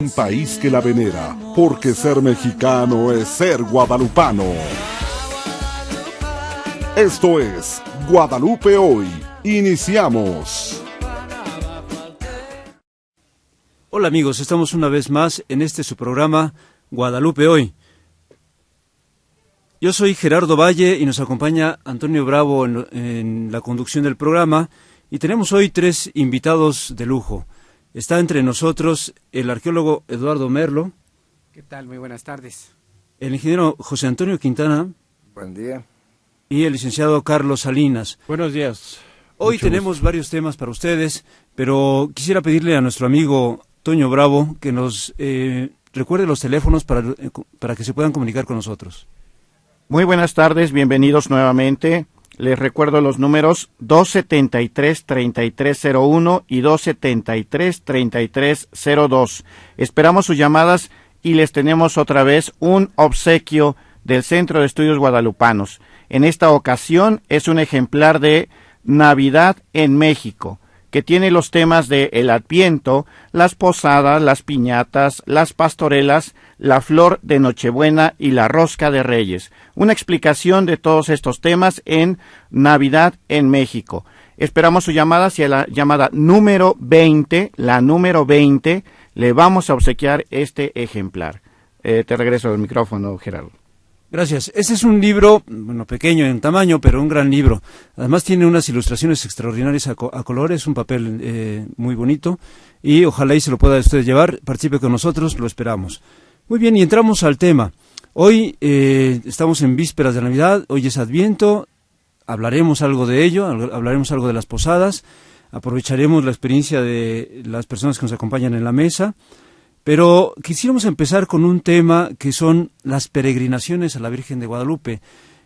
Un país que la venera, porque ser mexicano es ser guadalupano. Esto es Guadalupe Hoy. Iniciamos. Hola amigos, estamos una vez más en su programa Guadalupe Hoy. Yo soy Gerardo Valle y nos acompaña Antonio Bravo en la conducción del programa, y tenemos hoy 3 invitados de lujo. Está entre nosotros el arqueólogo Eduardo Merlo. ¿Qué tal? Muy buenas tardes. El ingeniero José Antonio Quintana. Buen día. Y el licenciado Carlos Salinas. Buenos días. Hoy tenemos varios temas para ustedes, pero quisiera pedirle a nuestro amigo Toño Bravo que nos recuerde los teléfonos para que se puedan comunicar con nosotros. Muy buenas tardes, bienvenidos nuevamente. Les recuerdo los números 273-3301 y 273-3302. Esperamos sus llamadas y les tenemos otra vez un obsequio del Centro de Estudios Guadalupanos. En esta ocasión es un ejemplar de Navidad en México, que tiene los temas de el Adviento, las posadas, las piñatas, las pastorelas, la flor de Nochebuena y la rosca de Reyes. Una explicación de todos estos temas en Navidad en México. Esperamos su llamada. Hacia la llamada número 20, le vamos a obsequiar este ejemplar. Te regreso el micrófono, Gerardo. Gracias. Este es un libro, pequeño en tamaño, pero un gran libro. Además tiene unas ilustraciones extraordinarias a colores, un papel muy bonito, y ojalá y se lo pueda usted llevar. Participe con nosotros, lo esperamos. Muy bien, y entramos al tema. Hoy estamos en vísperas de Navidad, hoy es Adviento, hablaremos algo de ello, hablaremos algo de las posadas, aprovecharemos la experiencia de las personas que nos acompañan en la mesa. Pero quisiéramos empezar con un tema que son las peregrinaciones a la Virgen de Guadalupe.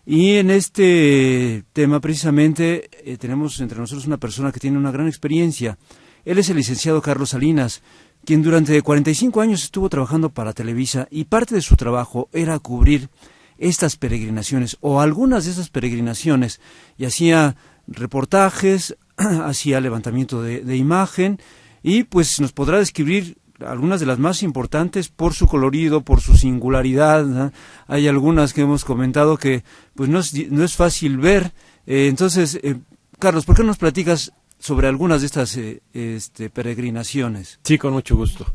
Y en este tema precisamente tenemos entre nosotros una persona que tiene una gran experiencia. Él es el licenciado Carlos Salinas, quien durante 45 años estuvo trabajando para Televisa, y parte de su trabajo era cubrir estas peregrinaciones o algunas de esas peregrinaciones, y hacía reportajes, hacía levantamiento de imagen, y pues nos podrá describir algunas de las más importantes por su colorido, por su singularidad, ¿no? Hay algunas que hemos comentado que pues no es fácil ver. Entonces, Carlos, ¿por qué no nos platicas sobre algunas de estas peregrinaciones? Sí, con mucho gusto.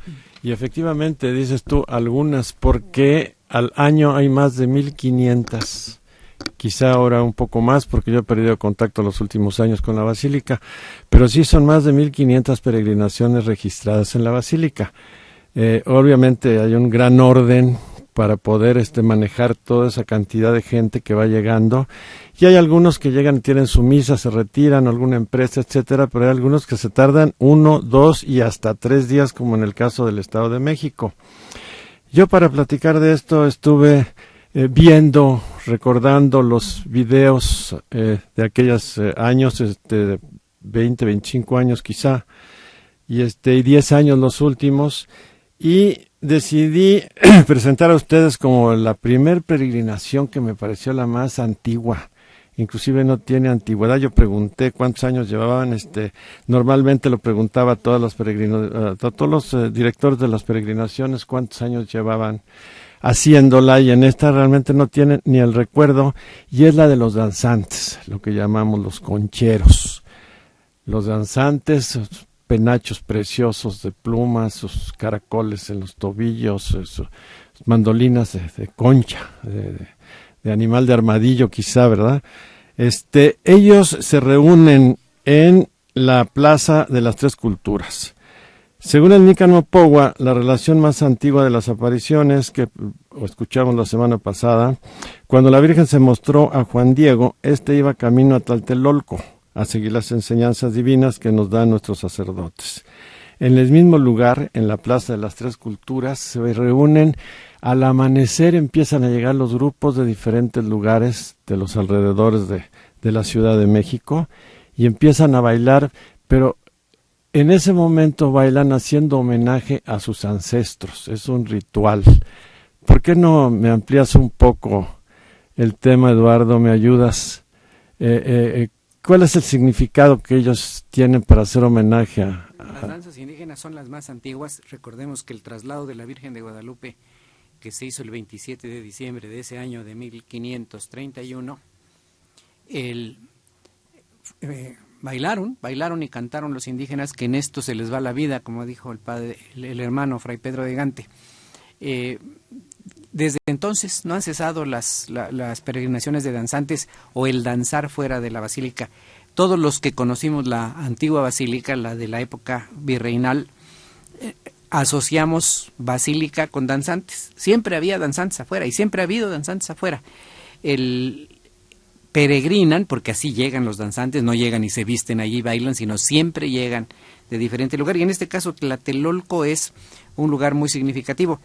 Y efectivamente, dices tú algunas, porque al año hay más de 1,500. Quizá ahora un poco más, porque yo he perdido contacto los últimos años con la Basílica, pero sí son más de 1,500 peregrinaciones registradas en la Basílica. Obviamente hay un gran orden para poder manejar toda esa cantidad de gente que va llegando, y hay algunos que llegan y tienen su misa, se retiran, alguna empresa, etcétera, pero hay algunos que se tardan 1, 2 y hasta 3 días, como en el caso del Estado de México. Yo, para platicar de esto, estuve recordando los videos de aquellos años, 20, 25 años quizá, y 10 años los últimos, y decidí presentar a ustedes como la primer peregrinación que me pareció la más antigua. Inclusive no tiene antigüedad. Yo pregunté cuántos años llevaban. Normalmente lo preguntaba a todos los peregrinos, a todos los directores de las peregrinaciones, cuántos años llevaban haciéndola, y en esta realmente no tienen ni el recuerdo, y es la de los danzantes, lo que llamamos los concheros. Los danzantes, sus penachos preciosos de plumas, sus caracoles en los tobillos, sus mandolinas de concha, de animal de armadillo quizá, ¿verdad? Ellos se reúnen en la Plaza de las Tres Culturas. Según el Nícano Pogua, la relación más antigua de las apariciones que escuchamos la semana pasada, cuando la Virgen se mostró a Juan Diego, iba camino a Tlatelolco, a seguir las enseñanzas divinas que nos dan nuestros sacerdotes. En el mismo lugar, en la Plaza de las Tres Culturas, se reúnen, al amanecer empiezan a llegar los grupos de diferentes lugares de los alrededores de la Ciudad de México, y empiezan a bailar, pero en ese momento bailan haciendo homenaje a sus ancestros. Es un ritual. ¿Por qué no me amplías un poco el tema, Eduardo? ¿Me ayudas? ¿Cuál es el significado que ellos tienen para hacer homenaje Las danzas indígenas son las más antiguas. Recordemos que el traslado de la Virgen de Guadalupe, que se hizo el 27 de diciembre de ese año de 1531, bailaron y cantaron los indígenas, que en esto se les va la vida, como dijo el hermano Fray Pedro de Gante. Desde entonces no han cesado las peregrinaciones de danzantes o el danzar fuera de la basílica. Todos los que conocimos la antigua basílica, la de la época virreinal, asociamos basílica con danzantes. Siempre había danzantes afuera y siempre ha habido danzantes afuera. Peregrinan, porque así llegan los danzantes, no llegan y se visten allí y bailan, sino siempre llegan de diferente lugar. Y en este caso Tlatelolco es un lugar muy significativo.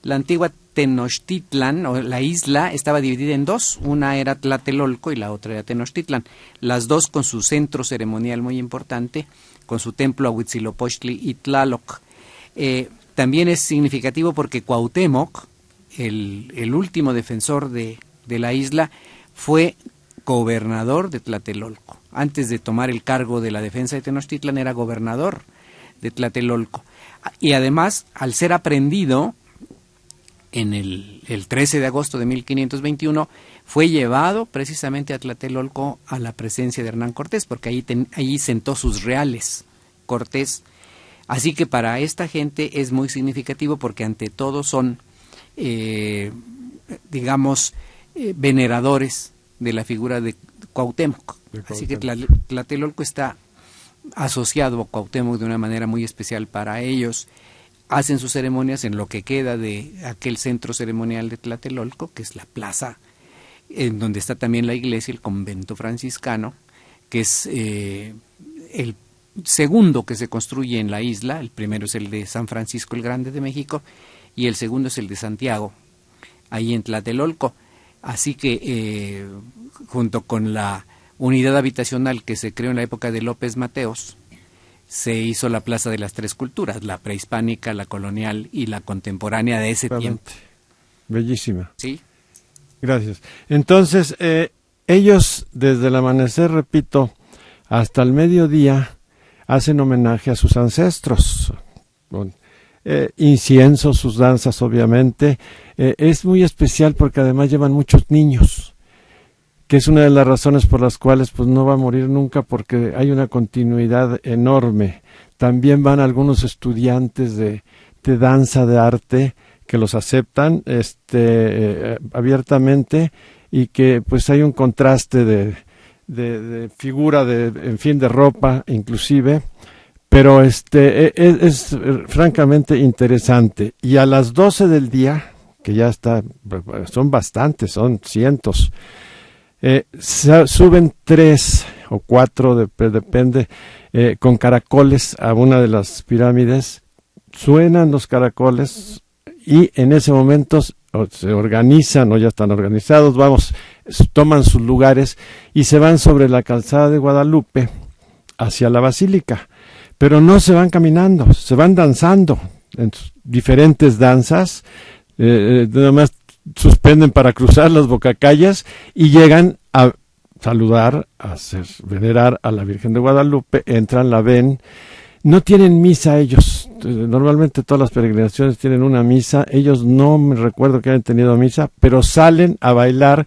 La antigua Tenochtitlan, o la isla, estaba dividida en dos. Una era Tlatelolco y la otra era Tenochtitlan. Las dos con su centro ceremonial muy importante, con su templo a Huitzilopochtli y Tlaloc. También es significativo porque Cuauhtémoc, el último defensor de la isla, fue gobernador de Tlatelolco. Antes de tomar el cargo de la defensa de Tenochtitlan, era gobernador de Tlatelolco. Y además, al ser aprendido en el 13 de agosto de 1521, fue llevado precisamente a Tlatelolco a la presencia de Hernán Cortés, porque allí sentó sus reales Cortés. Así que para esta gente es muy significativo porque ante todo son, veneradores de la figura de Cuauhtémoc. Así que Tlatelolco está asociado a Cuauhtémoc de una manera muy especial para ellos. Hacen sus ceremonias en lo que queda de aquel centro ceremonial de Tlatelolco, que es la plaza, en donde está también la iglesia, el convento franciscano, que es el segundo que se construye en la isla. El primero es el de San Francisco el Grande de México y el segundo es el de Santiago, ahí en Tlatelolco. Así que junto con la unidad habitacional que se creó en la época de López Mateos, se hizo la Plaza de las Tres Culturas, la prehispánica, la colonial y la contemporánea de ese tiempo. Bellísima. Sí. Gracias. Entonces, ellos desde el amanecer, repito, hasta el mediodía, hacen homenaje a sus ancestros, con incienso, sus danzas obviamente. Es muy especial porque además llevan muchos niños, que es una de las razones por las cuales pues no va a morir nunca, porque hay una continuidad enorme. También van algunos estudiantes de danza, de arte, que los aceptan abiertamente, y que pues hay un contraste de figura, de ropa inclusive, pero es francamente interesante. Y a las 12 del día, que ya son bastantes, son cientos, suben 3 o 4, depende, con caracoles a una de las pirámides. Suenan los caracoles y en ese momento se organizan, o ya están organizados, toman sus lugares y se van sobre la calzada de Guadalupe hacia la basílica. Pero no se van caminando, se van danzando en diferentes danzas. Nada más suspenden para cruzar las bocacalles y llegan a saludar, venerar a la Virgen de Guadalupe, entran, la ven. No tienen misa ellos. Normalmente todas las peregrinaciones tienen una misa. Ellos no me recuerdo que hayan tenido misa, pero salen a bailar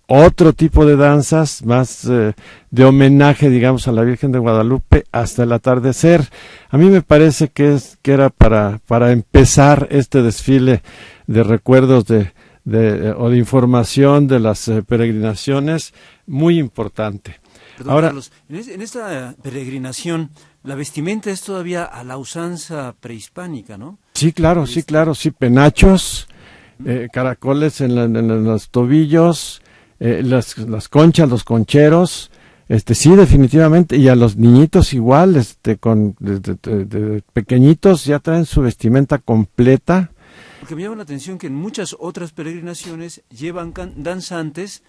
otro tipo de danzas, más de homenaje, digamos, a la Virgen de Guadalupe hasta el atardecer. A mí me parece que era para empezar este desfile de recuerdos o de información de las peregrinaciones, muy importante. Perdón, ahora, Carlos, en esta peregrinación, la vestimenta es todavía a la usanza prehispánica, ¿no? Sí, claro, sí, penachos, caracoles en los tobillos, las conchas, los concheros, sí, definitivamente, y a los niñitos igual, de pequeñitos ya traen su vestimenta completa. Porque me llama la atención que en muchas otras peregrinaciones llevan danzantes,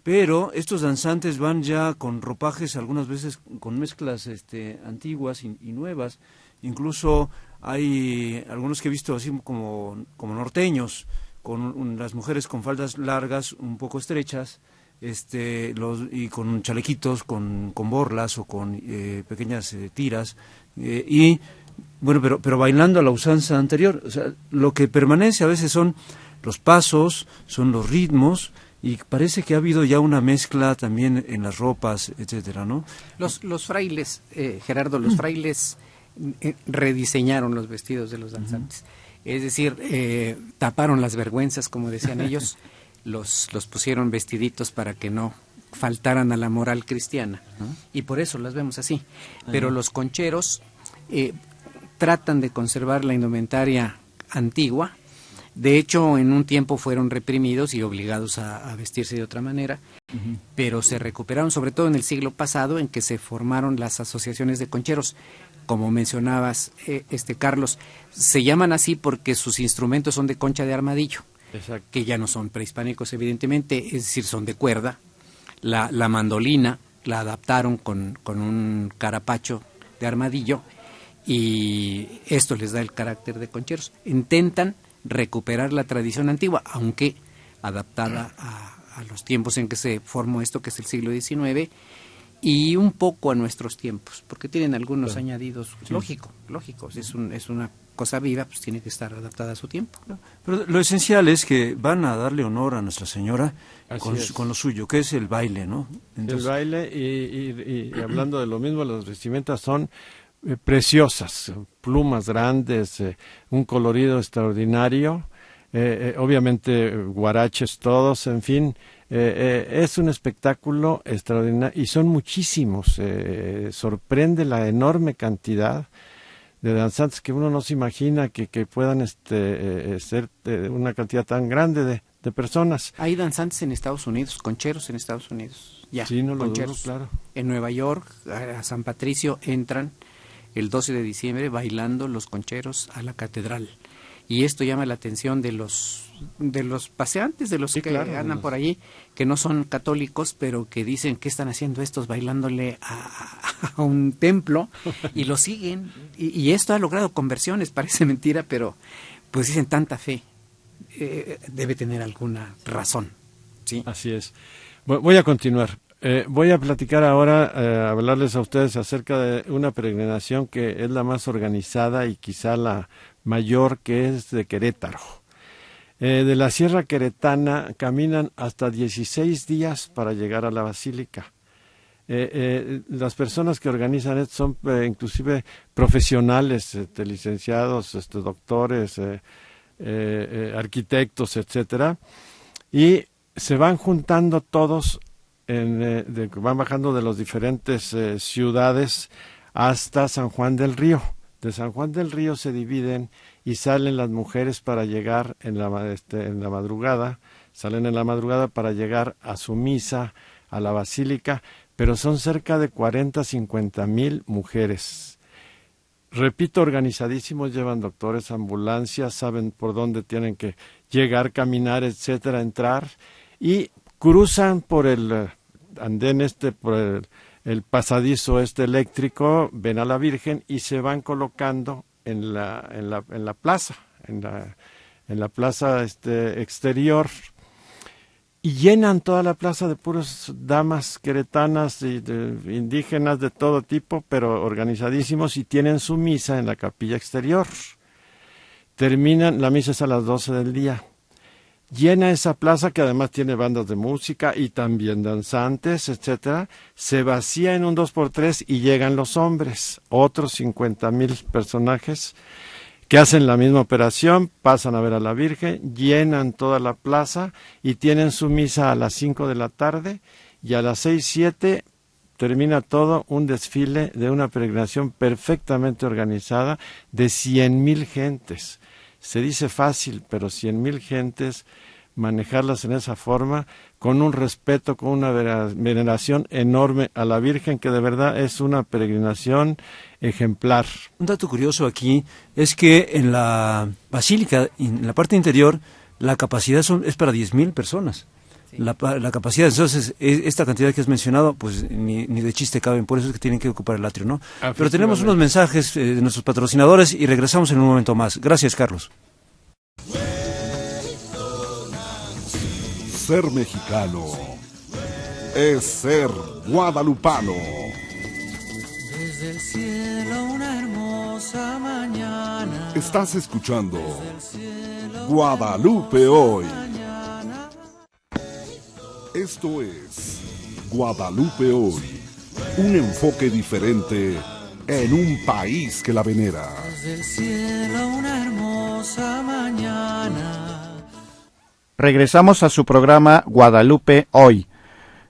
pero estos danzantes van ya con ropajes, algunas veces con mezclas antiguas y nuevas. Incluso hay algunos que he visto así como norteños, con las mujeres con faldas largas, un poco estrechas, y con chalequitos, con borlas o con pequeñas tiras, y Bueno, pero bailando a la usanza anterior. O sea, lo que permanece a veces son los pasos, son los ritmos, y parece que ha habido ya una mezcla también en las ropas, etcétera, ¿no? Los frailes, Gerardo, los frailes rediseñaron los vestidos de los danzantes. Es decir, taparon las vergüenzas, como decían ellos, los pusieron vestiditos para que no faltaran a la moral cristiana, y por eso las vemos así. Pero los concheros tratan de conservar la indumentaria antigua. De hecho, en un tiempo fueron reprimidos y obligados a vestirse de otra manera, pero se recuperaron, sobre todo en el siglo pasado, en que se formaron las asociaciones de concheros. Como mencionabas, Carlos, se llaman así porque sus instrumentos son de concha de armadillo. Exacto. Que ya no son prehispánicos, evidentemente, es decir, son de cuerda. La mandolina la adaptaron con un carapacho de armadillo, y esto les da el carácter de concheros. Intentan recuperar la tradición antigua, aunque adaptada a los tiempos en que se formó esto, que es el siglo XIX, y un poco a nuestros tiempos, porque tienen algunos añadidos lógicos. Es una cosa viva, pues tiene que estar adaptada a su tiempo. Pero lo esencial es que van a darle honor a Nuestra Señora con lo suyo, que es el baile, ¿no? Entonces, el baile, y hablando de lo mismo, las vestimentas son preciosas, plumas grandes, un colorido extraordinario, obviamente guaraches todos, en fin, es un espectáculo extraordinario, y son muchísimos. Sorprende la enorme cantidad de danzantes que uno no se imagina que puedan ser una cantidad tan grande de personas. Hay danzantes en Estados Unidos, concheros en Estados Unidos, ya. Sí, no lo concheros. dudo, claro. En Nueva York, a San Patricio, entran el 12 de diciembre bailando los concheros a la catedral. Y esto llama la atención de los paseantes, de los que andan por allí, que no son católicos, pero que dicen, ¿qué están haciendo estos bailándole a un templo? Y lo siguen. Y esto ha logrado conversiones, parece mentira, pero pues dicen tanta fe. Debe tener alguna razón. ¿Sí? Así es. Voy a continuar. Voy a platicar ahora, hablarles a ustedes acerca de una peregrinación que es la más organizada y quizá la mayor, que es de Querétaro. De la Sierra Queretana caminan hasta 16 días para llegar a la Basílica. Las personas que organizan esto son inclusive profesionales, licenciados, doctores, arquitectos, etcétera, y se van juntando todos, van bajando de las diferentes ciudades hasta San Juan del Río. De San Juan del Río se dividen y salen las mujeres para llegar en la madrugada, salen en la madrugada para llegar a su misa, a la basílica, pero son cerca de 40-50,000 mujeres. Repito, organizadísimos, llevan doctores, ambulancias, saben por dónde tienen que llegar, caminar, etcétera, entrar, y cruzan por el andén por el pasadizo eléctrico, ven a la Virgen y se van colocando en la plaza, en la plaza exterior, y llenan toda la plaza de puras damas queretanas y indígenas de todo tipo, pero organizadísimos, y tienen su misa en la capilla exterior. La misa es a las 12 del día. Llena esa plaza, que además tiene bandas de música y también danzantes, etcétera. Se vacía en un 2x3 y llegan los hombres, otros 50,000 personajes que hacen la misma operación, pasan a ver a la Virgen, llenan toda la plaza y tienen su misa a las 5 de la tarde, y a las 6, 7 termina todo un desfile de una peregrinación perfectamente organizada de 100,000 gentes. Se dice fácil, pero 100,000 gentes, manejarlas en esa forma, con un respeto, con una veneración enorme a la Virgen, que de verdad es una peregrinación ejemplar. Un dato curioso aquí es que en la basílica, en la parte interior, la capacidad es para 10,000 personas. Sí. La capacidad, entonces, esta cantidad que has mencionado, pues ni de chiste caben, por eso es que tienen que ocupar el atrio, ¿no? Pero tenemos unos mensajes de nuestros patrocinadores y regresamos en un momento más. Gracias, Carlos. Ser mexicano es ser guadalupano. Desde el cielo una hermosa Estás escuchando Guadalupe Hoy. Esto es Guadalupe Hoy, un enfoque diferente en un país que la venera. Desde el cielo una hermosa mañana. Regresamos a su programa Guadalupe Hoy.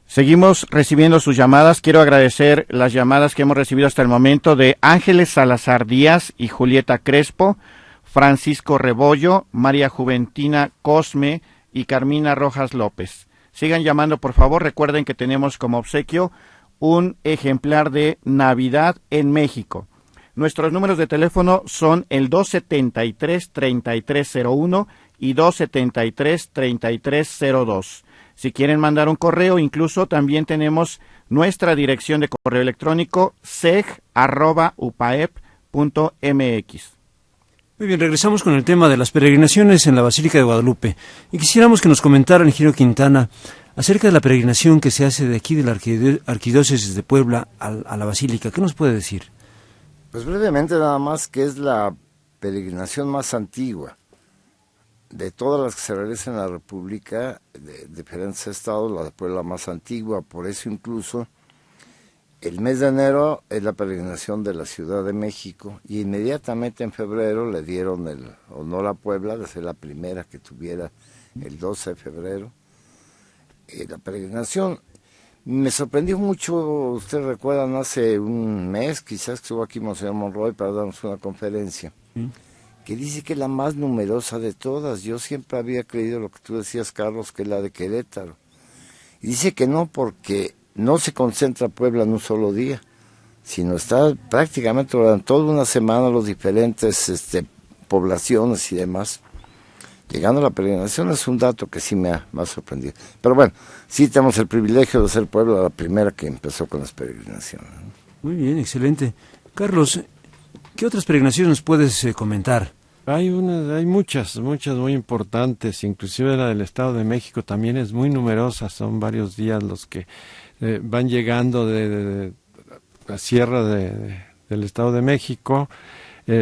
Seguimos recibiendo sus llamadas. Quiero agradecer las llamadas que hemos recibido hasta el momento de Ángeles Salazar Díaz y Julieta Crespo, Francisco Rebollo, María Juventina Cosme y Carmina Rojas López. Sigan llamando, por favor. Recuerden que tenemos como obsequio un ejemplar de Navidad en México. Nuestros números de teléfono son el 273-3301 y 273-3302. Si quieren mandar un correo, incluso también tenemos nuestra dirección de correo electrónico seg@upaep.mx. Muy bien, regresamos con el tema de las peregrinaciones en la Basílica de Guadalupe. Y quisiéramos que nos comentara, ingeniero Quintana, acerca de la peregrinación que se hace de aquí de la Arquidiócesis de Puebla a la Basílica. ¿Qué nos puede decir? Pues brevemente nada más que es la peregrinación más antigua de todas las que se realizan en la República, de diferentes estados, la de Puebla más antigua. Por eso incluso el mes de enero es la peregrinación de la Ciudad de México, y inmediatamente en febrero le dieron el honor a Puebla de ser la primera que tuviera el 12 de febrero. La peregrinación me sorprendió mucho. Ustedes recuerdan, hace un mes quizás que estuvo aquí Monseñor Monroy para darnos una conferencia, que dice que es la más numerosa de todas. Yo siempre había creído lo que tú decías, Carlos, que es la de Querétaro. Y dice que no, porque no se concentra Puebla en un solo día, sino está prácticamente durante toda una semana los diferentes poblaciones y demás. Llegando a la peregrinación es un dato que sí me ha sorprendido. Pero bueno, sí tenemos el privilegio de ser Puebla la primera que empezó con las peregrinaciones. Muy bien, excelente. Carlos, ¿qué otras peregrinaciones nos puedes comentar? Hay muchas muy importantes, inclusive la del Estado de México también es muy numerosa. Son varios días los que van llegando de la sierra del Estado de México.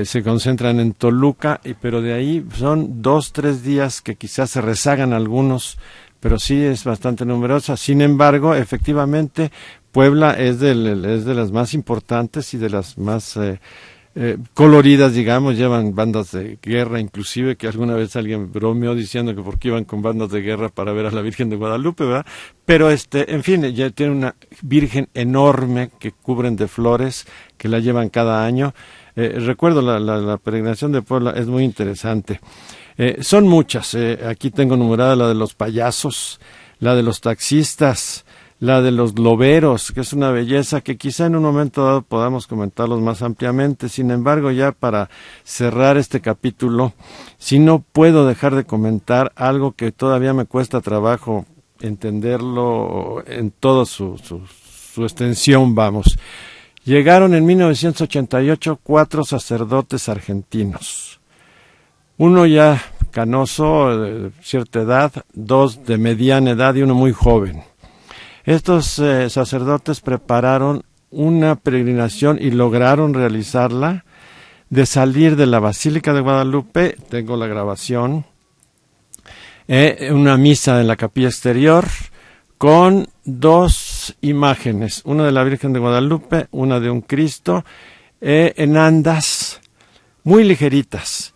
Se concentran en Toluca, pero de ahí son 2-3 días que quizás se rezagan algunos, pero sí es bastante numerosa. Sin embargo, efectivamente, Puebla es de las más importantes y de las más coloridas, digamos. Llevan bandas de guerra, inclusive, que alguna vez alguien bromeó diciendo que por qué iban con bandas de guerra para ver a la Virgen de Guadalupe, ¿verdad? Pero en fin, ya tiene una Virgen enorme que cubren de flores, que la llevan cada año. Recuerdo la peregrinación de Puebla, es muy interesante. Son muchas, aquí tengo numerada la de los payasos, la de los taxistas, la de los globeros, que es una belleza que quizá en un momento dado podamos comentarlos más ampliamente. Sin embargo, ya para cerrar este capítulo, si no puedo dejar de comentar algo que todavía me cuesta trabajo entenderlo en toda su extensión, vamos. Llegaron en 1988 4 sacerdotes argentinos. Uno ya canoso, de cierta edad, 2 de mediana edad y uno muy joven. Estos sacerdotes prepararon una peregrinación y lograron realizarla, de salir de la Basílica de Guadalupe, tengo la grabación, una misa en la capilla exterior, con 2 imágenes, una de la Virgen de Guadalupe, una de un Cristo, en andas muy ligeritas.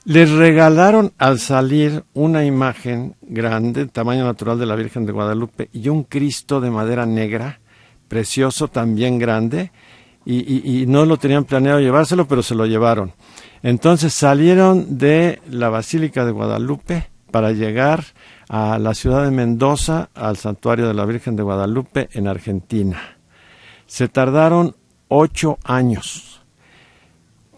Les regalaron al salir una imagen grande, tamaño natural de la Virgen de Guadalupe, y un Cristo de madera negra, precioso, también grande, y no lo tenían planeado llevárselo, pero se lo llevaron. Entonces salieron de la Basílica de Guadalupe para llegar a la ciudad de Mendoza, al santuario de la Virgen de Guadalupe en Argentina. Se tardaron 8 años.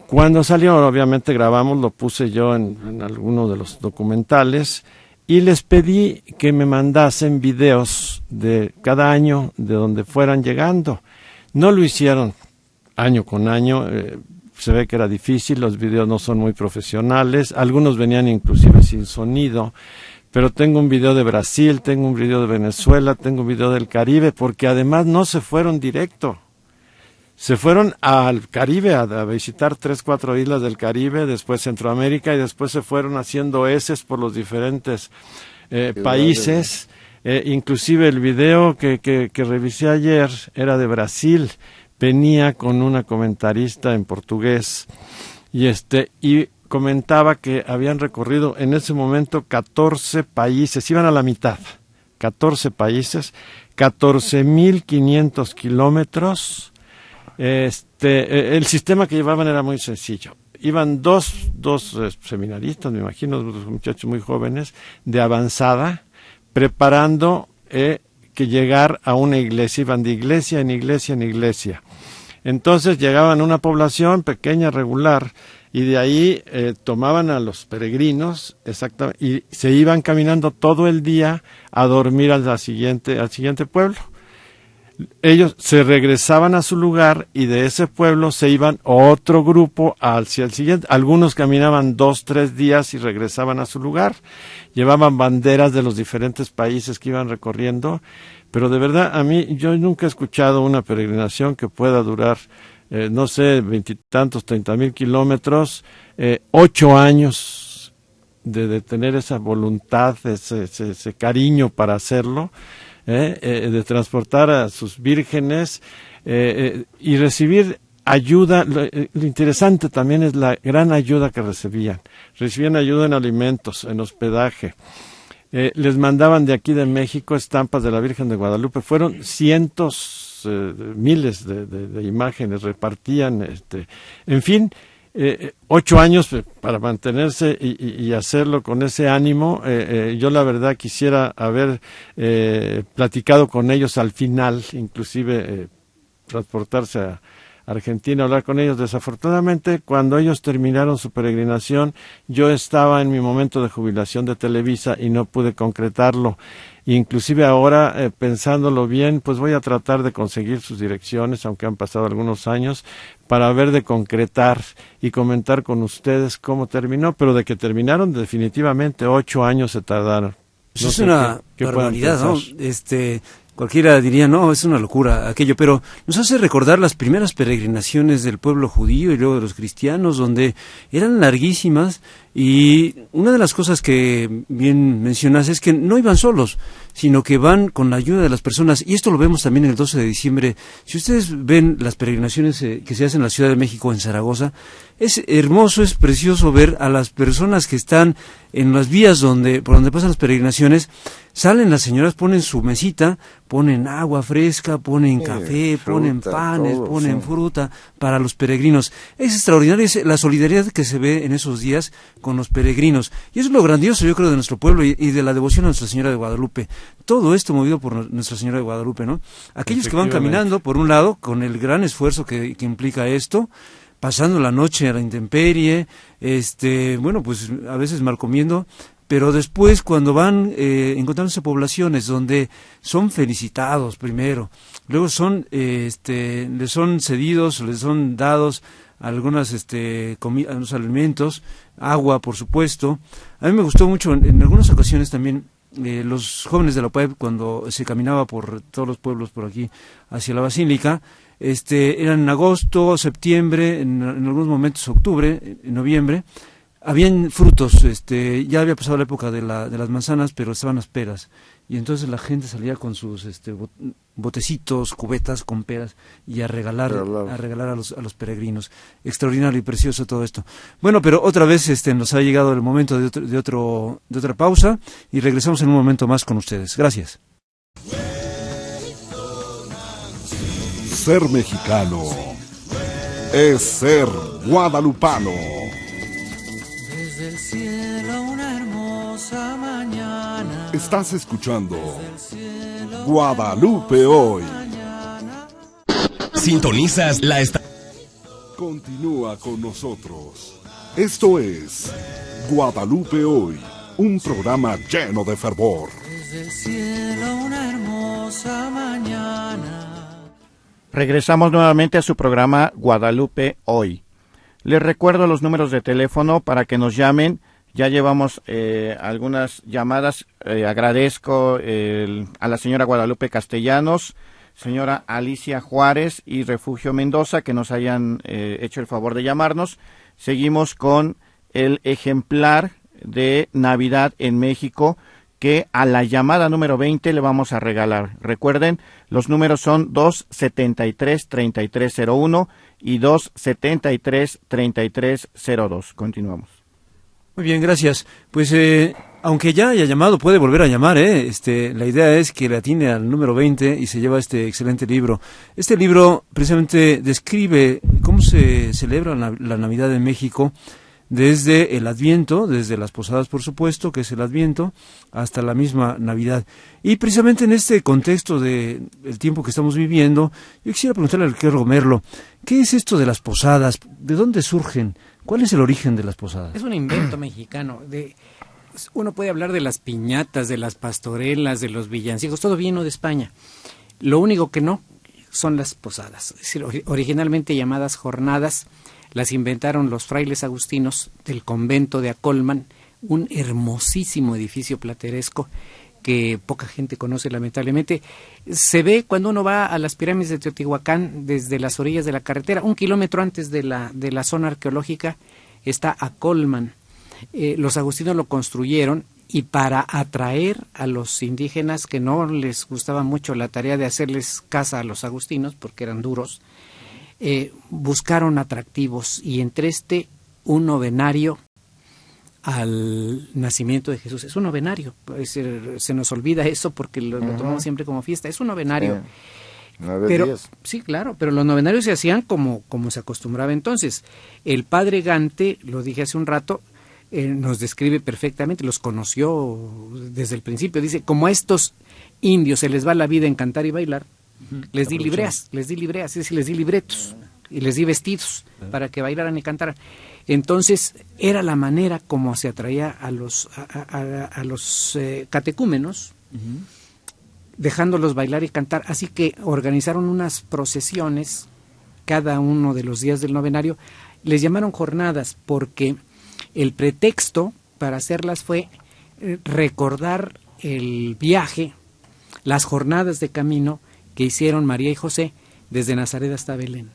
Cuando salió, obviamente grabamos, lo puse yo en alguno de los documentales, y les pedí que me mandasen videos de cada año de donde fueran llegando. No lo hicieron año con año, se ve que era difícil, los videos no son muy profesionales, algunos venían inclusive sin sonido, pero tengo un video de Brasil, tengo un video de Venezuela, tengo un video del Caribe, porque además no se fueron directo. se fueron al Caribe a visitar 3, 4 islas del Caribe, después Centroamérica, y después se fueron haciendo eses por los diferentes países. Inclusive el video que revisé ayer era de Brasil, venía con una comentarista en portugués y comentaba que habían recorrido en ese momento 14 países, iban a la mitad, 14 países, 14.500 kilómetros. El sistema que llevaban era muy sencillo. Iban dos seminaristas, me imagino, dos muchachos muy jóvenes, de avanzada, preparando que llegar a una iglesia. Iban de iglesia en iglesia en iglesia. Entonces llegaban a una población pequeña, regular, y de ahí tomaban a los peregrinos, exactamente, y se iban caminando todo el día a dormir al siguiente pueblo. Ellos se regresaban a su lugar y de ese pueblo se iban otro grupo hacia el siguiente. Algunos caminaban 2, 3 días y regresaban a su lugar. Llevaban banderas de los diferentes países que iban recorriendo. Pero de verdad, yo nunca he escuchado una peregrinación que pueda durar, no sé, 20 y tantos, 30,000 kilómetros, 8 años de tener esa voluntad, ese cariño para hacerlo. De transportar a sus vírgenes y recibir ayuda. Lo interesante también es la gran ayuda que recibían. Recibían ayuda en alimentos, en hospedaje. Les mandaban de aquí de México estampas de la Virgen de Guadalupe. Fueron cientos, miles de imágenes, repartían, en fin. 8 años para mantenerse y hacerlo con ese ánimo. Yo la verdad quisiera haber platicado con ellos al final, inclusive transportarse a Argentina, hablar con ellos. Desafortunadamente, cuando ellos terminaron su peregrinación, yo estaba en mi momento de jubilación de Televisa y no pude concretarlo. Inclusive ahora, pensándolo bien, pues voy a tratar de conseguir sus direcciones, aunque han pasado algunos años, para ver de concretar y comentar con ustedes cómo terminó, pero de que terminaron definitivamente 8 años se tardaron. Pues no es una barbaridad, ¿no? Cualquiera diría, no, es una locura aquello, pero nos hace recordar las primeras peregrinaciones del pueblo judío y luego de los cristianos, donde eran larguísimas, y una de las cosas que bien mencionas es que no iban solos, sino que van con la ayuda de las personas, y esto lo vemos también el 12 de diciembre. Si ustedes ven las peregrinaciones que se hacen en la Ciudad de México, en Zaragoza, es hermoso, es precioso ver a las personas que están en las vías por donde pasan las peregrinaciones. Salen las señoras, ponen su mesita, ponen agua fresca, ponen café, fruta, ponen panes, todo, ponen fruta para los peregrinos. Es extraordinario la solidaridad que se ve en esos días con los peregrinos. Y eso es lo grandioso, yo creo, de nuestro pueblo y de la devoción a Nuestra Señora de Guadalupe. Todo esto movido por Nuestra Señora de Guadalupe, ¿no? Aquellos que van caminando, por un lado, con el gran esfuerzo que implica esto, pasando la noche a la intemperie, bueno, pues a veces mal comiendo, pero después cuando van encontrándose poblaciones donde son felicitados primero, luego les son cedidos, les son dados algunos alimentos, agua, por supuesto. A mí me gustó mucho en algunas ocasiones también los jóvenes de la UPAEP, cuando se caminaba por todos los pueblos por aquí hacia la Basílica, eran en agosto, septiembre, en algunos momentos octubre, en noviembre. Habían frutos, ya había pasado la época de las manzanas, pero estaban las peras, y entonces la gente salía con sus botecitos, cubetas con peras, y a regalar a los peregrinos. Extraordinario y precioso todo esto. Bueno, pero otra vez nos ha llegado el momento de otra pausa, y regresamos en un momento más con ustedes. Gracias. Ser mexicano es ser guadalupano. Desde el cielo una hermosa mañana. Estás escuchando Guadalupe Hoy. Sintonizas la estación. Continúa con nosotros. Esto es Guadalupe Hoy, un programa lleno de fervor. Desde el cielo una hermosa mañana. Regresamos nuevamente a su programa Guadalupe Hoy. Les recuerdo los números de teléfono para que nos llamen. Ya llevamos algunas llamadas. Agradezco a la señora Guadalupe Castellanos, señora Alicia Juárez y Refugio Mendoza, que nos hayan hecho el favor de llamarnos. Seguimos con el ejemplar de Navidad en México, que a la llamada número 20 le vamos a regalar. Recuerden, los números son 273-3301 y 273-3302. Continuamos. Muy bien, gracias. Pues aunque ya haya llamado, puede volver a llamar, la idea es que le atine al número 20 y se lleva este excelente libro. Este libro precisamente describe cómo se celebra la Navidad en México, desde el Adviento, desde las posadas, por supuesto, que es el Adviento, hasta la misma Navidad. Y precisamente en este contexto de el tiempo que estamos viviendo, yo quisiera preguntarle al arqueólogo Merlo, ¿qué es esto de las posadas? ¿De dónde surgen? ¿Cuál es el origen de las posadas? Es un invento mexicano. Uno puede hablar de las piñatas, de las pastorelas, de los villancicos, todo vino de España. Lo único que no son las posadas. Es decir, originalmente llamadas jornadas, las inventaron los frailes agustinos del convento de Acolman, un hermosísimo edificio plateresco que poca gente conoce lamentablemente. Se ve cuando uno va a las pirámides de Teotihuacán desde las orillas de la carretera, 1 kilómetro antes de la zona arqueológica está Acolman. Los agustinos lo construyeron y para atraer a los indígenas que no les gustaba mucho la tarea de hacerles caza a los agustinos porque eran duros, buscaron atractivos y entre un novenario al nacimiento de Jesús. Es un novenario, se nos olvida eso porque lo tomamos siempre como fiesta, es un novenario. Sí. 9 pero días. sí, claro, pero los novenarios se hacían como se acostumbraba entonces. El padre Gante, lo dije hace un rato, nos describe perfectamente, los conoció desde el principio, dice, como a estos indios se les va la vida en cantar y bailar, les di libreas, es decir, les di libretos y les di vestidos para que bailaran y cantaran. Entonces era la manera como se atraía a los catecúmenos, dejándolos bailar y cantar. Así que organizaron unas procesiones cada uno de los días del novenario. Les llamaron jornadas porque el pretexto para hacerlas fue recordar el viaje, las jornadas de camino que hicieron María y José desde Nazaret hasta Belén.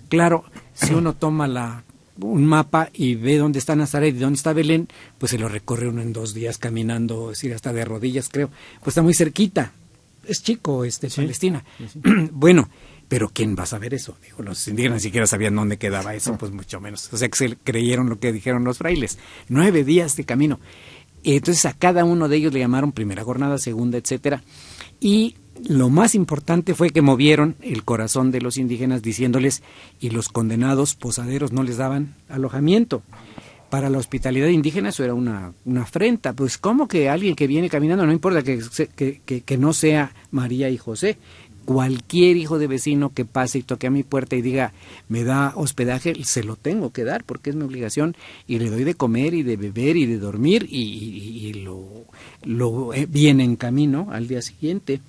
Claro, si uno toma un mapa y ve dónde está Nazaret y dónde está Belén, pues se lo recorre uno en 2 días caminando, es decir, hasta de rodillas creo, pues está muy cerquita, es chico sí. Palestina. Sí. Bueno, pero ¿quién va a saber eso? Digo, los indígenas ni siquiera sabían dónde quedaba eso, pues mucho menos. O sea que se creyeron lo que dijeron los frailes, 9 días de camino. Entonces a cada uno de ellos le llamaron primera jornada, segunda, etcétera, y lo más importante fue que movieron el corazón de los indígenas diciéndoles, y los condenados posaderos no les daban alojamiento. Para la hospitalidad indígena eso era una afrenta. Pues ¿cómo que alguien que viene caminando, no importa que no sea María y José, cualquier hijo de vecino que pase y toque a mi puerta y diga, me da hospedaje, se lo tengo que dar porque es mi obligación y le doy de comer y de beber y de dormir y lo viene en camino al día siguiente.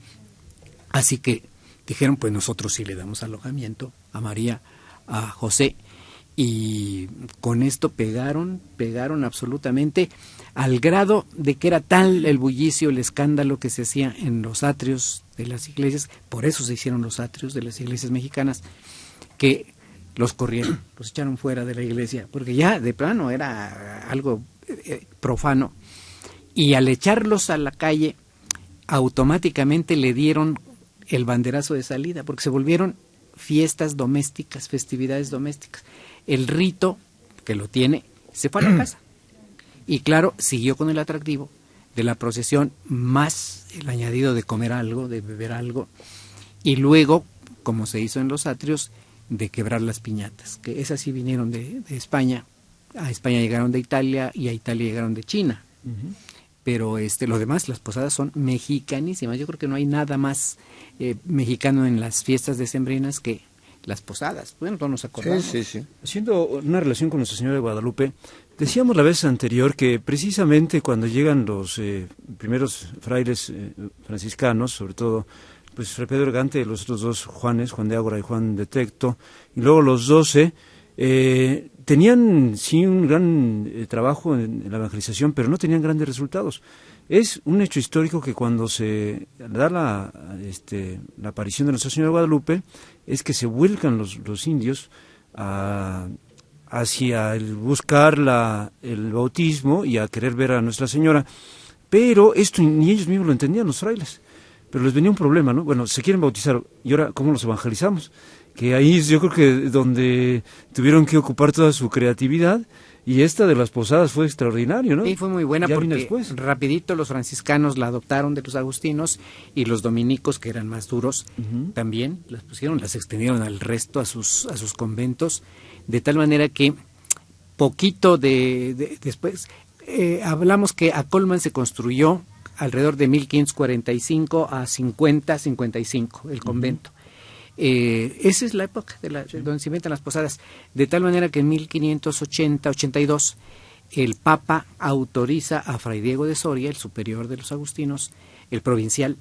Así que dijeron, pues nosotros sí le damos alojamiento a María, a José, y con esto pegaron absolutamente, al grado de que era tal el bullicio, el escándalo que se hacía en los atrios de las iglesias, por eso se hicieron los atrios de las iglesias mexicanas, que los corrieron, los echaron fuera de la iglesia, porque ya de plano era algo profano, y al echarlos a la calle, automáticamente le dieron el banderazo de salida, porque se volvieron fiestas domésticas, festividades domésticas. El rito que lo tiene se fue a la casa y claro, siguió con el atractivo de la procesión más el añadido de comer algo, de beber algo y luego, como se hizo en los atrios, de quebrar las piñatas, que esas sí vinieron de España. A España llegaron de Italia y a Italia llegaron de China. Pero lo demás, las posadas son mexicanísimas. Yo creo que no hay nada más mexicano en las fiestas decembrinas que las posadas. Bueno, todos nos acordamos. Sí. Haciendo una relación con Nuestra Señora de Guadalupe, decíamos la vez anterior que precisamente cuando llegan los primeros frailes franciscanos, sobre todo pues Fray Pedro Gante y los otros 2 Juanes, Juan de Ágora y Juan de Tecto, y luego los 12, tenían sí un gran trabajo en la evangelización, pero no tenían grandes resultados. Es un hecho histórico que cuando se da la aparición de Nuestra Señora de Guadalupe, es que se vuelcan los indios hacia el buscar el bautismo y a querer ver a Nuestra Señora, pero esto ni ellos mismos lo entendían, los frailes. Pero les venía un problema, ¿no? Bueno, se quieren bautizar, y ahora, ¿cómo los evangelizamos? Que ahí yo creo que donde tuvieron que ocupar toda su creatividad, y esta de las posadas fue extraordinario, ¿no? Sí, fue muy buena Ya vino porque después. rapidito los franciscanos la adoptaron de los agustinos y los dominicos, que eran más duros, también las pusieron, las extendieron al resto, a sus conventos, de tal manera que poquito después, hablamos que a Colman se construyó alrededor de 1545 a 55 el convento. Esa es la época donde se inventan las posadas, de tal manera que en 1582 el Papa autoriza a Fray Diego de Soria, el superior de los agustinos, el provincial,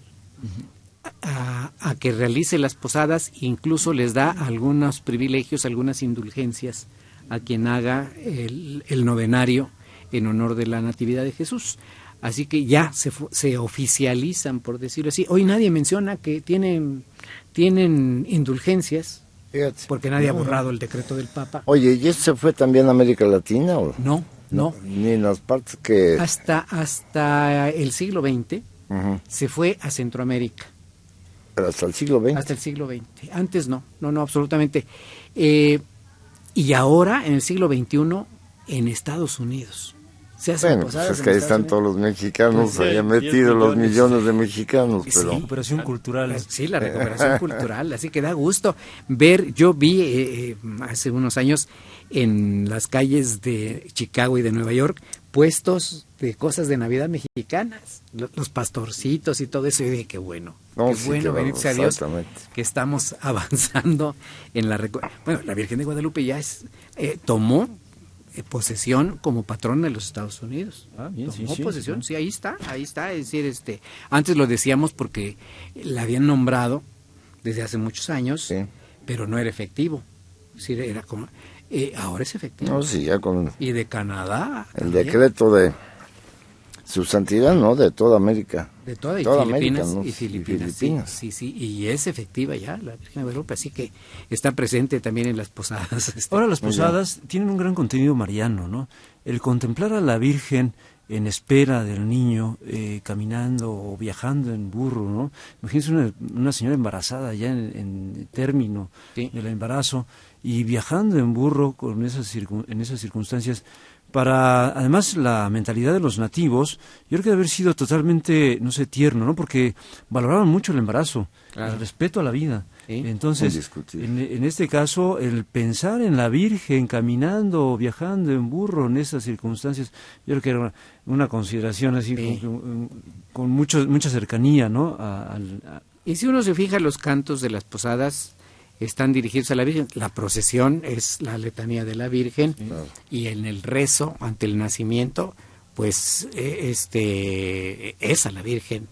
a que realice las posadas, e incluso les da algunos privilegios, algunas indulgencias a quien haga el novenario en honor de la Natividad de Jesús. Así que ya se oficializan, por decirlo así. Hoy nadie menciona que tienen indulgencias, Fíjate. porque nadie ha borrado el decreto del Papa. Oye, ¿y eso se fue también a América Latina? ¿O? No. Ni en las partes que... Hasta el siglo XX Ujú. se fue a Centroamérica. Pero hasta el siglo XX. Hasta el siglo XX. Antes no, absolutamente. Y ahora, en el siglo XXI, en Estados Unidos. Se hacen Bueno, pues posadas es en que ahí Estados están todos los mexicanos, Pues, ahí han 10 metido los millones. millones de mexicanos, pero... Recuperación cultural. Sí, la recuperación cultural, así que da gusto ver. Yo vi hace unos años en las calles de Chicago y de Nueva York puestos de cosas de Navidad mexicanas, los pastorcitos y todo eso, y dije, qué bueno, No, qué sí, bueno, qué bendito sea bueno, Dios, exactamente. que estamos avanzando en la... Bueno, la Virgen de Guadalupe ya tomó posesión como patrona de los Estados Unidos. Bien, sí, Tomó sí, posesión, sí. sí, ahí está, es decir, antes lo decíamos porque la habían nombrado desde hace muchos años, Sí. pero no era efectivo. Es decir, era como, ahora es efectivo. No, sí, ya con Y de Canadá. el también, decreto de su santidad, ¿no? De toda América. de toda, y toda Filipinas, América, ¿no? y Filipinas, Y Filipinas. sí, y es efectiva ya la Virgen de Guadalupe, así que está presente también en las posadas. Ahora las Muy posadas tienen un gran contenido mariano, ¿no? El contemplar a la Virgen en espera del niño, caminando o viajando en burro, ¿no? Imagínense una señora embarazada ya en término Sí. del embarazo y viajando en burro en esas circunstancias. Para, además, la mentalidad de los nativos, yo creo que debe haber sido totalmente, no sé, tierno, ¿no? Porque valoraban mucho el embarazo, Claro. el respeto a la vida. Sí. Entonces, Indiscutible. en este caso, el pensar en la Virgen caminando o viajando en burro en esas circunstancias, yo creo que era una consideración así Sí. con mucha cercanía, ¿no? Y si uno se fija, los cantos de las posadas están dirigidos a la Virgen. La procesión es la letanía de la Virgen, y en el rezo ante el nacimiento, pues es a la Virgen.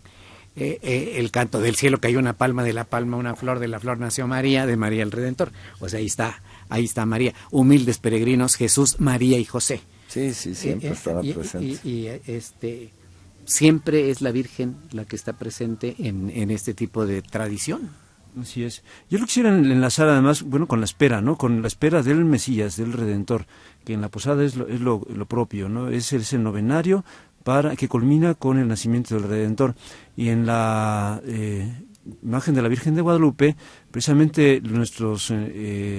El canto del cielo cayó una palma, de la palma una flor, de la flor nació María, de María el Redentor. O sea, ahí está María. Humildes peregrinos, Jesús, María y José. Sí, siempre estará presente. Siempre es la Virgen la que está presente en este tipo de tradición. Así es. Yo lo quisiera enlazar además, bueno, con la espera, ¿no? Con la espera del Mesías, del Redentor, que en la posada es lo propio, ¿no? Es el novenario que culmina con el nacimiento del Redentor. Y en la imagen de la Virgen de Guadalupe, precisamente nuestros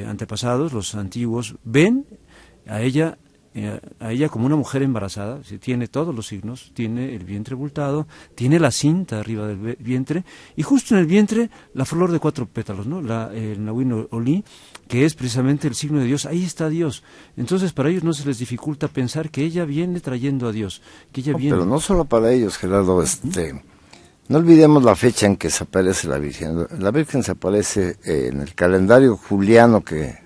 antepasados, los antiguos, ven a ella como una mujer embarazada. Tiene todos los signos, tiene el vientre abultado, tiene la cinta arriba del vientre, y justo en el vientre la flor de 4 pétalos, ¿no? El Nahuín Olí, que es precisamente el signo de Dios. Ahí está Dios. Entonces para ellos no se les dificulta pensar que ella viene trayendo a Dios, que ella viene. Pero no solo para ellos, Gerardo, no olvidemos la fecha en que se aparece la Virgen. La Virgen se aparece en el calendario juliano que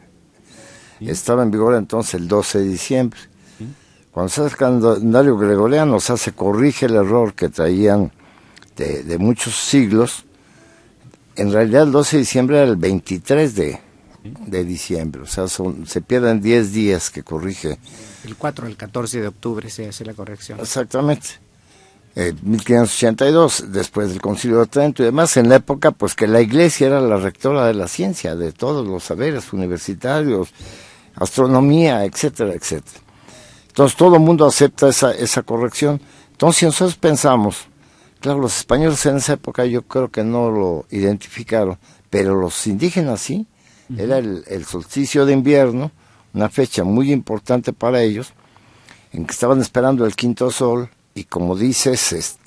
estaba en vigor entonces el 12 de diciembre. Sí. Cuando se hace el calendario gregoriano, se corrige el error que traían de muchos siglos. En realidad el 12 de diciembre era el 23 de de diciembre, o sea, se pierden 10 días que corrige. El 4 al 14 de octubre se hace la corrección. Exactamente. 1582, después del Concilio de Trento y demás, en la época pues que la Iglesia era la rectora de la ciencia, de todos los saberes universitarios, astronomía, etcétera, etcétera. Entonces todo el mundo acepta esa corrección. Entonces si nosotros pensamos, claro, los españoles en esa época yo creo que no lo identificaron, pero los indígenas sí, era el solsticio de invierno, una fecha muy importante para ellos, en que estaban esperando el quinto sol. Y como dices,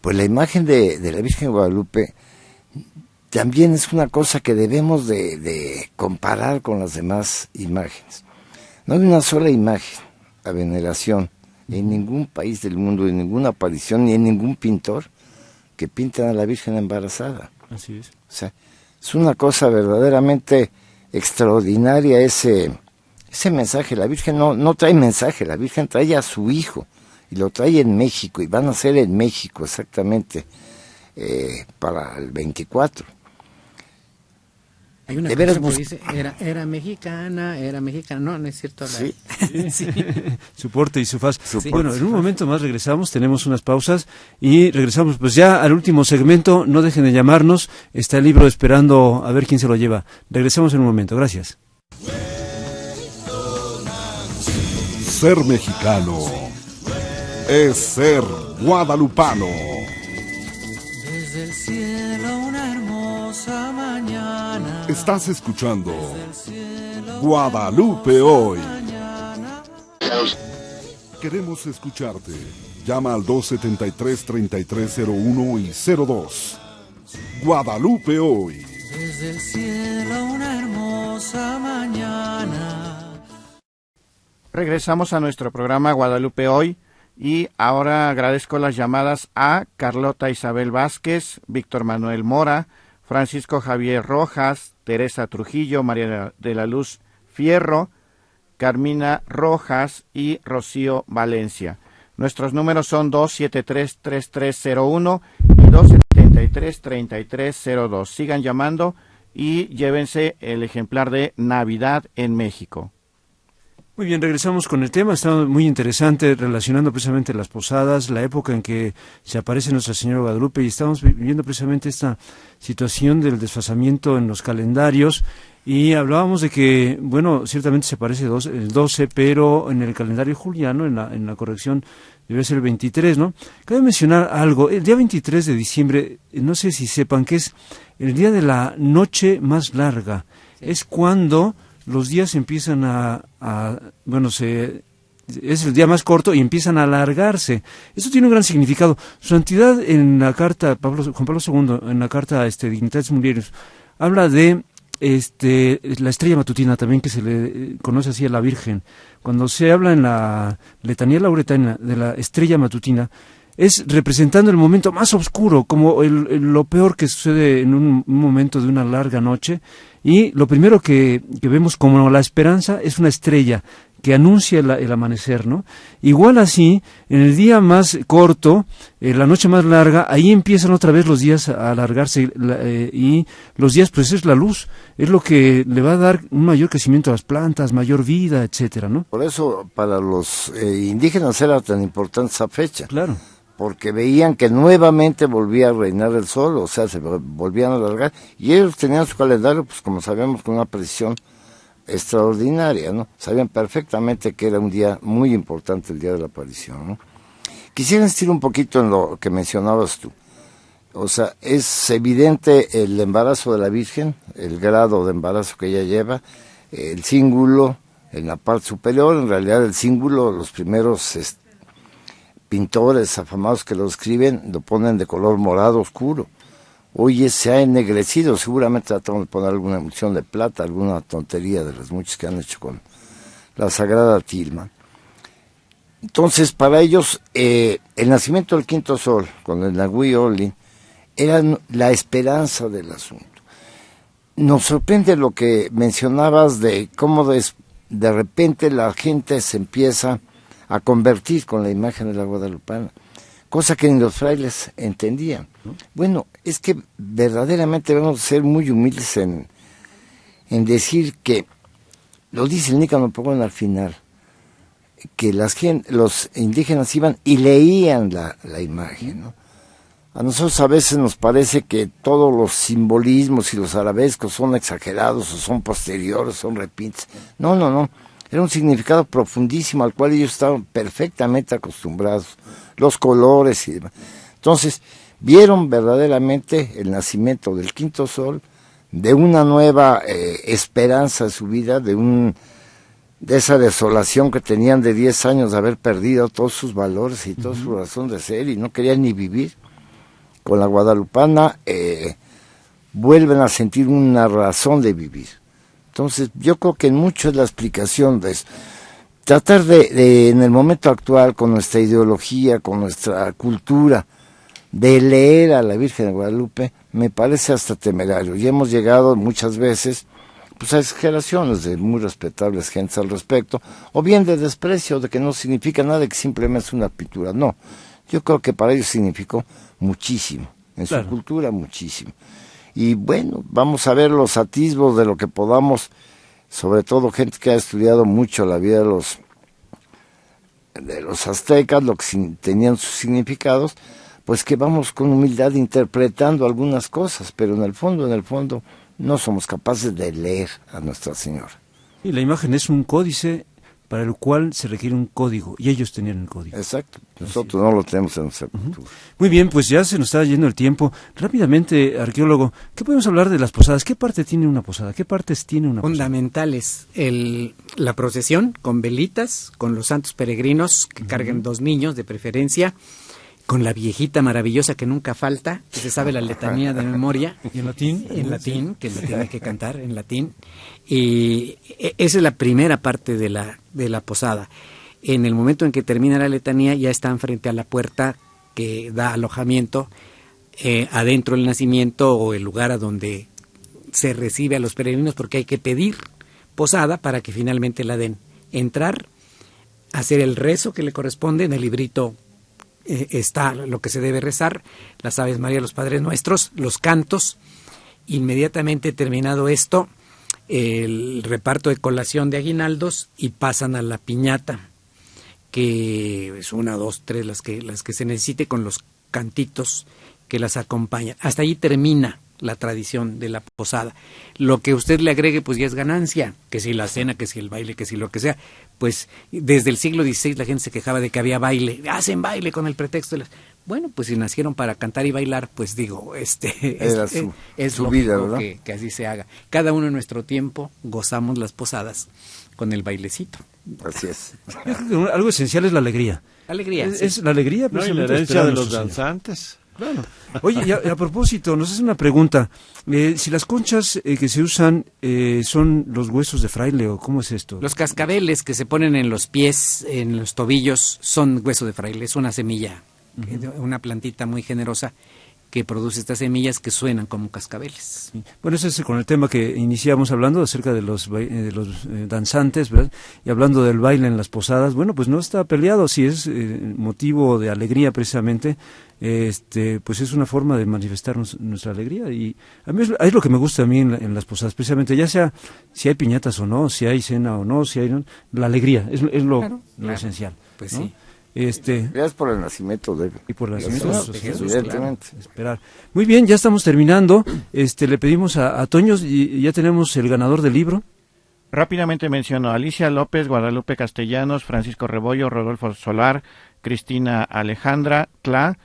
pues la imagen de la Virgen de Guadalupe también es una cosa que debemos de comparar con las demás imágenes. No hay una sola imagen, la veneración, en ningún país del mundo, en ninguna aparición, ni en ningún pintor que pintan a la Virgen embarazada. Así es. O sea, es una cosa verdaderamente extraordinaria ese mensaje. La Virgen no trae mensaje, la Virgen trae a su hijo. Y lo trae en México, y van a ser en México exactamente para el 24. Hay una De canción veras que dice, era mexicana, no es cierto. Sí. Sí. Su porte y su faz. Su porte Bueno, y en su un faz. momento más regresamos, tenemos unas pausas y regresamos pues ya al último segmento. No dejen de llamarnos, está el libro esperando a ver quién se lo lleva. Regresamos en un momento, gracias. Ser mexicano es ser guadalupano. Desde el cielo una hermosa mañana. Estás escuchando Guadalupe Hoy. Queremos escucharte. Llama al 273-3301 y 02. Guadalupe Hoy. Desde el cielo una hermosa mañana. Regresamos a nuestro programa Guadalupe Hoy. Y ahora agradezco las llamadas a Carlota Isabel Vázquez, Víctor Manuel Mora, Francisco Javier Rojas, Teresa Trujillo, María de la Luz Fierro, Carmina Rojas y Rocío Valencia. Nuestros números son 273-3301 y 273-3302. Sigan llamando y llévense el ejemplar de Navidad en México. Muy bien, regresamos con el tema, está muy interesante relacionando precisamente las posadas, la época en que se aparece Nuestra Señora Guadalupe y estamos viviendo precisamente esta situación del desfasamiento en los calendarios y hablábamos de que, bueno, ciertamente se aparece el 12, pero en el calendario juliano, en la corrección, debe ser el 23, ¿no? Cabe mencionar algo, el día 23 de diciembre, no sé si sepan que es el día de la noche más larga, es cuando los días empiezan es el día más corto y empiezan a alargarse. Eso tiene un gran significado. Su Santidad en la carta, Juan Pablo II, en la carta Dignitatis Mulieris, habla de la estrella matutina también, que se le conoce así a la Virgen. Cuando se habla en la letanía lauretana de la estrella matutina, es representando el momento más oscuro, como lo peor que sucede en un momento de una larga noche. Y lo primero que vemos como la esperanza es una estrella que anuncia el amanecer, ¿no? Igual así, en el día más corto, la noche más larga, ahí empiezan otra vez los días a alargarse y los días, pues es la luz, es lo que le va a dar un mayor crecimiento a las plantas, mayor vida, etcétera, ¿no? Por eso para los indígenas era tan importante esa fecha. Claro. Porque veían que nuevamente volvía a reinar el sol, o sea, se volvían a alargar, y ellos tenían su calendario, pues como sabemos, con una precisión extraordinaria, ¿no? Sabían perfectamente que era un día muy importante, el día de la aparición, ¿no? Quisiera insistir un poquito en lo que mencionabas tú. O sea, es evidente el embarazo de la Virgen, el grado de embarazo que ella lleva, el cíngulo en la parte superior, en realidad el cíngulo, los primeros pintores afamados que lo escriben, lo ponen de color morado oscuro. Hoy se ha ennegrecido, seguramente trataron de poner alguna emulsión de plata, alguna tontería de las muchas que han hecho con la Sagrada Tilma. Entonces, para ellos, el nacimiento del quinto sol, con el Nahui Oli, era la esperanza del asunto. Nos sorprende lo que mencionabas de cómo de repente la gente se empieza a convertir con la imagen de la guadalupana, cosa que ni los frailes entendían. Bueno, es que verdaderamente debemos ser muy humildes en en decir que, lo dice el Nícano Pogón al final, que los indígenas iban y leían la imagen, ¿no? A nosotros a veces nos parece que todos los simbolismos y los arabescos son exagerados o son posteriores, son repintes. No. Era un significado profundísimo al cual ellos estaban perfectamente acostumbrados. Los colores y demás. Entonces, vieron verdaderamente el nacimiento del quinto sol, de una nueva esperanza de su vida, de esa desolación que tenían de 10 años de haber perdido todos sus valores y toda su razón de ser y no querían ni vivir. Con la guadalupana vuelven a sentir una razón de vivir. Entonces yo creo que mucho es la explicación de eso. Tratar de en el momento actual, con nuestra ideología, con nuestra cultura, de leer a la Virgen de Guadalupe, me parece hasta temerario. Y hemos llegado muchas veces pues a exageraciones de muy respetables gentes al respecto, o bien de desprecio, de que no significa nada, que simplemente es una pintura. No, yo creo que para ellos significó muchísimo, en su cultura muchísimo. Y bueno, vamos a ver los atisbos de lo que podamos, sobre todo gente que ha estudiado mucho la vida de los aztecas, lo que tenían sus significados, pues que vamos con humildad interpretando algunas cosas, pero en el fondo, no somos capaces de leer a Nuestra Señora. Y la imagen es un códice para el cual se requiere un código, y ellos tenían el código. Exacto, nosotros no lo tenemos en nuestra cultura. Muy bien, pues ya se nos está yendo el tiempo. Rápidamente, arqueólogo, ¿qué podemos hablar de las posadas? ¿Qué parte tiene una posada? ¿Qué partes tiene una posada? Fundamentales, la procesión con velitas, con los santos peregrinos que cargan 2 niños de preferencia, con la viejita maravillosa que nunca falta, que se sabe la letanía de memoria. ¿Y en latín? En latín, que la tiene que cantar en latín. Y esa es la primera parte de la posada. En el momento en que termina la letanía, ya están frente a la puerta que da alojamiento, adentro del nacimiento o el lugar a donde se recibe a los peregrinos, porque hay que pedir posada para que finalmente la den. Entrar, hacer el rezo que le corresponde, en el librito está lo que se debe rezar, las Aves María, los Padres Nuestros, los cantos. Inmediatamente terminado esto, el reparto de colación de aguinaldos y pasan a la piñata, que es 1, 2, 3 las que se necesite, con los cantitos que las acompañan. Hasta ahí termina la tradición de la posada. Lo que usted le agregue pues ya es ganancia, que si la cena, que si el baile, que si lo que sea. Pues desde el siglo XVI la gente se quejaba de que había baile, hacen baile con el pretexto de bueno, pues si nacieron para cantar y bailar, pues digo, es su vida, ¿verdad? Que así se haga. Cada uno en nuestro tiempo gozamos las posadas con el bailecito. Así es. Algo esencial es la alegría. Alegría. Es la alegría, no, y la herencia de los danzantes. Claro. Oye, y a propósito, nos hace una pregunta. Si las conchas que se usan son los huesos de fraile, ¿o cómo es esto? Los cascabeles que se ponen en los pies, en los tobillos, son hueso de fraile. Es una semilla, una plantita muy generosa que produce estas semillas que suenan como cascabeles. Sí. Bueno, ese es con el tema que iniciamos hablando acerca de los danzantes, ¿verdad? Y hablando del baile en las posadas. Bueno, pues no está peleado, si es motivo de alegría precisamente, pues es una forma de manifestar nuestra alegría. Y a mí es lo que me gusta a mí en las posadas, precisamente, ya sea si hay piñatas o no, si hay cena o no, si hay la alegría, es lo esencial. Pues ¿no? sí. Gracias por el nacimiento de Jesús, evidentemente. Claro, esperar. Muy bien, ya estamos terminando. Le pedimos a Toño, y ya tenemos el ganador del libro. Rápidamente menciono a Alicia López, Guadalupe Castellanos, Francisco Rebollo, Rodolfo Solar, Cristina Alejandra Cla.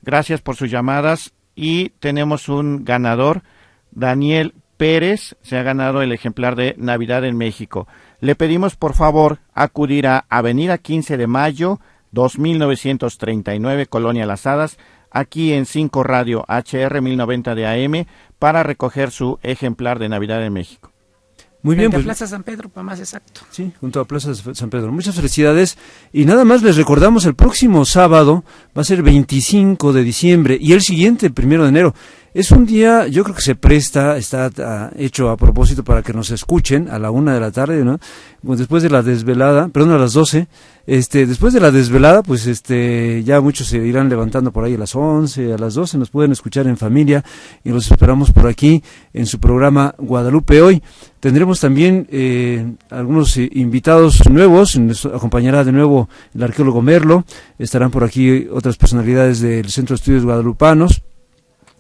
Gracias por sus llamadas. Y tenemos un ganador, Daniel Pérez, se ha ganado el ejemplar de Navidad en México. Le pedimos por favor acudir a Avenida 15 de Mayo, 2939, Colonia Las Hadas, aquí en 5 Radio HR 1090 de AM, para recoger su ejemplar de Navidad en México. Muy bien, pues, pues, Plaza San Pedro, para más exacto. Sí, junto a Plaza San Pedro. Muchas felicidades. Y nada más les recordamos, el próximo sábado va a ser 25 de diciembre y el siguiente, 1 de enero. Es un día, yo creo que se presta, está hecho a propósito para que nos escuchen a la 1 de la tarde, ¿no? Pues después de la desvelada, perdón, a las 12, después de la desvelada, pues ya muchos se irán levantando por ahí a las 11, a las 12, nos pueden escuchar en familia y los esperamos por aquí en su programa Guadalupe Hoy. Tendremos también algunos invitados nuevos, nos acompañará de nuevo el arqueólogo Merlo, estarán por aquí otras personalidades del Centro de Estudios Guadalupanos.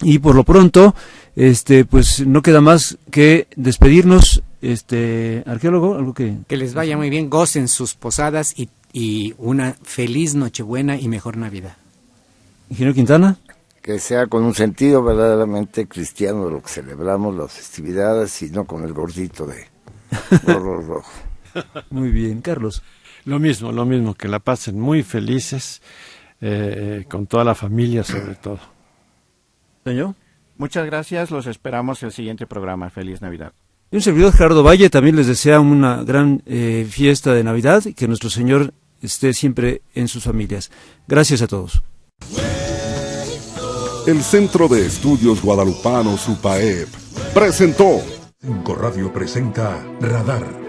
Y por lo pronto, pues no queda más que despedirnos, arqueólogo, algo que les vaya muy bien, gocen sus posadas y una feliz Nochebuena y mejor Navidad. Ingeniero Quintana. Que sea con un sentido verdaderamente cristiano lo que celebramos, las festividades, y no con el gordito de gorro rojo. Muy bien, Carlos. Lo mismo, que la pasen muy felices, con toda la familia sobre todo. ¿Señor? Muchas gracias, los esperamos el siguiente programa. Feliz Navidad. Y un servidor, Gerardo Valle, también les desea una gran fiesta de Navidad y que nuestro Señor esté siempre en sus familias. Gracias a todos. El Centro de Estudios Guadalupanos, UPAEP, presentó. Corradio presenta Radar.